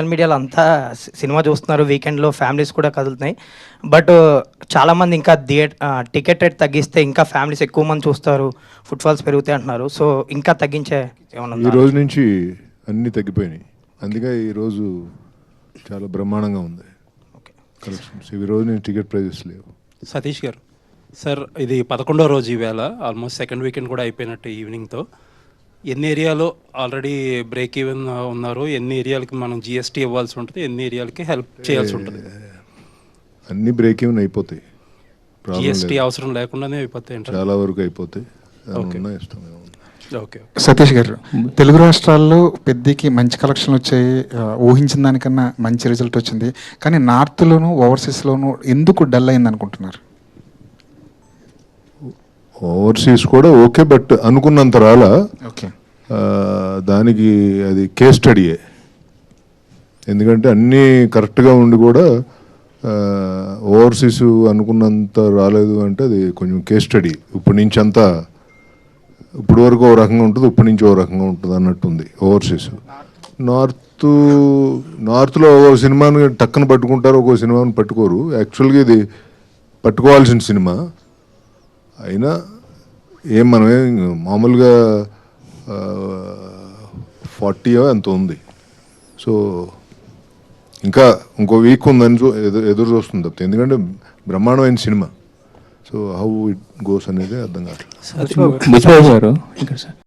Social మీడియాలో అంతా cinema చూస్తున్నారు, వీకెండ్లో ఫ్యామిలీస్ కూడా కదులుతున్నాయి. బట్ చాలామంది ఇంకా టికెట్ రేట్ తగ్గిస్తే ఇంకా ఫ్యామిలీస్ ఎక్కువ మంది చూస్తారు, ఫుట్ఫాల్స్ పెరుగుతాయి అంటున్నారు. సో ఇంకా తగ్గించే ఏమన్నా ఈ రోజు నుంచి అన్నీ తగ్గిపోయినాయి. అందుకే ఈరోజు చాలా బ్రహ్మాండంగా ఉంది కలెక్షన్స్. ఈ రోజు నేను టికెట్ ప్రైజెస్ లేవు. సతీష్ గారు సార్, ఇది 11వ రోజు ఈవేళ, ఆల్మోస్ట్ సెకండ్ వీకెండ్ కూడా అయిపోయినట్టు ఈవినింగ్తో. ఎన్ని ఏరియాలో ఆల్రెడీ బ్రేక్ ఈవెన్ ఉన్నారు, ఎన్ని ఏరియాలకి మనం జిఎస్టీ ఇవ్వాల్సి ఉంటుంది, ఎన్ని ఏరియాలకి హెల్ప్ చేయాల్సి ఉంటుంది? అన్ని బ్రేక్ ఈవెన్ అయిపోతాయి, జిఎస్టీ అవసరం లేకుండానే అయిపోతాయి, చాలా వరకు అయిపోతాయి. ఓకే. సతీష్ గారు, తెలుగు రాష్ట్రాల్లో పెద్దకి మంచి కలెక్షన్ వచ్చాయి, ఊహించిన దానికన్నా మంచి రిజల్ట్ వచ్చింది. కానీ నార్త్లోను ఓవర్సీస్లోను ఎందుకు డల్ అయింది అనుకుంటున్నారు? ఓవర్సీస్ కూడా ఓకే, బట్ అనుకున్నంత రాలా. ఓకే, దానికి అది కేస్ స్టడీయే. ఎందుకంటే అన్నీ కరెక్ట్గా ఉండి కూడా ఓవర్సీస్ అనుకున్నంత రాలేదు అంటే అది కొంచెం కేస్ స్టడీ. ఇప్పటి నుంచి అంతా ఇప్పుడు వరకు ఓ రకంగా ఉంటుంది, ఇప్పటి నుంచి ఓ రకంగా ఉంటుంది అన్నట్టుంది ఓవర్సీస్. నార్త్లో ఒక సినిమాని టక్కన పట్టుకుంటారు, ఒక్కో సినిమాని పట్టుకోరు. యాక్చువల్గా ఇది పట్టుకోవాల్సిన సినిమా అయినా మనమే మామూలుగా 40 ఎంత ఉంది. సో ఇంకా ఇంకో వీక్ ఉందని ఎదురు చూస్తుంది తప్పితే, ఎందుకంటే బ్రహ్మాండమైన cinema. So how it goes అనేది అర్థం కావట్లేదు. బుచ్చిబాబు గారు ఇక్కడ సార్